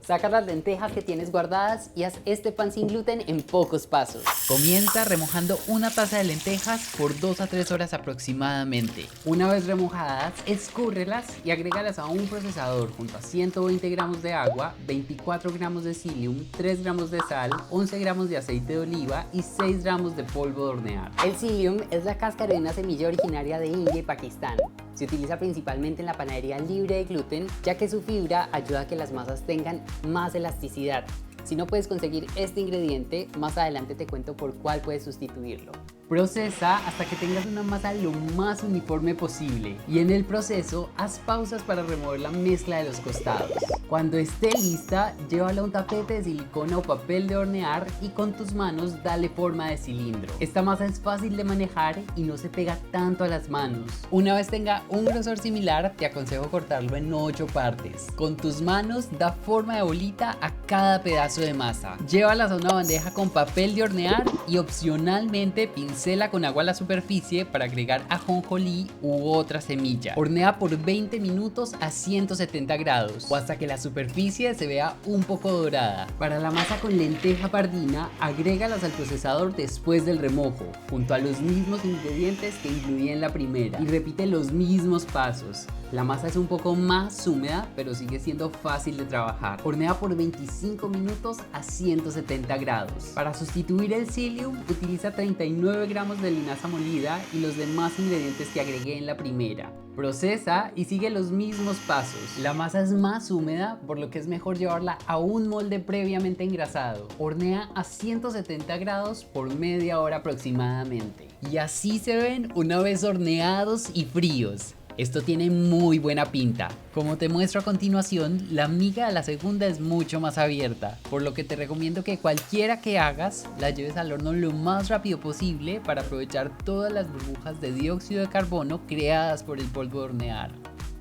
Saca las lentejas que tienes guardadas y haz este pan sin gluten en pocos pasos. Comienza remojando una taza de lentejas por 2 a 3 horas aproximadamente. Una vez remojadas, escúrrelas y agrégalas a un procesador junto a 120 gramos de agua, 24 gramos de psyllium, 3 gramos de sal, 11 gramos de aceite de oliva y 6 gramos de polvo de hornear. El psyllium es la cáscara de una semilla originaria de India y Pakistán. Se utiliza principalmente en la panadería libre de gluten, ya que su fibra ayuda a que las masas tengan más elasticidad. Si no puedes conseguir este ingrediente, más adelante te cuento por cuál puedes sustituirlo. Procesa hasta que tengas una masa lo más uniforme posible y en el proceso haz pausas para remover la mezcla de los costados. Cuando esté lista, llévala a un tapete de silicona o papel de hornear y con tus manos dale forma de cilindro. Esta masa es fácil de manejar y no se pega tanto a las manos. Una vez tenga un grosor similar, te aconsejo cortarlo en 8 partes. Con tus manos da forma de bolita a cada pedazo de masa. Llévalas a una bandeja con papel de hornear y opcionalmente pincela con agua la superficie para agregar ajonjolí u otra semilla. Hornea por 20 minutos a 170 grados o hasta que la superficie se vea un poco dorada. Para la masa con lenteja pardina, agrégalas al procesador después del remojo, junto a los mismos ingredientes que incluí en la primera, y repite los mismos pasos. La masa es un poco más húmeda, pero sigue siendo fácil de trabajar. Hornea por 25 minutos a 170 grados. Para sustituir el psyllium, utiliza 39 gramos de linaza molida y los demás ingredientes que agregué en la primera. Procesa y sigue los mismos pasos. La masa es más húmeda, por lo que es mejor llevarla a un molde previamente engrasado. Hornea a 170 grados por media hora aproximadamente. Y así se ven una vez horneados y fríos. Esto tiene muy buena pinta. Como te muestro a continuación, la miga de la segunda es mucho más abierta, por lo que te recomiendo que cualquiera que hagas la lleves al horno lo más rápido posible para aprovechar todas las burbujas de dióxido de carbono creadas por el polvo de hornear.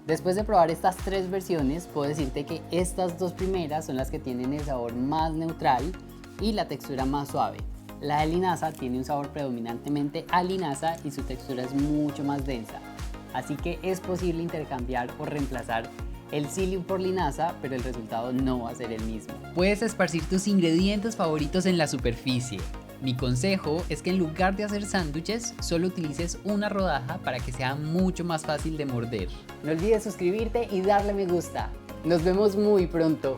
Después de probar estas 3 versiones, puedo decirte que estas 2 primeras son las que tienen el sabor más neutral y la textura más suave. La de linaza tiene un sabor predominantemente a linaza y su textura es mucho más densa. Así que es posible intercambiar o reemplazar el psyllium por linaza, pero el resultado no va a ser el mismo. Puedes esparcir tus ingredientes favoritos en la superficie. Mi consejo es que en lugar de hacer sándwiches, solo utilices una rodaja para que sea mucho más fácil de morder. No olvides suscribirte y darle me gusta. Nos vemos muy pronto.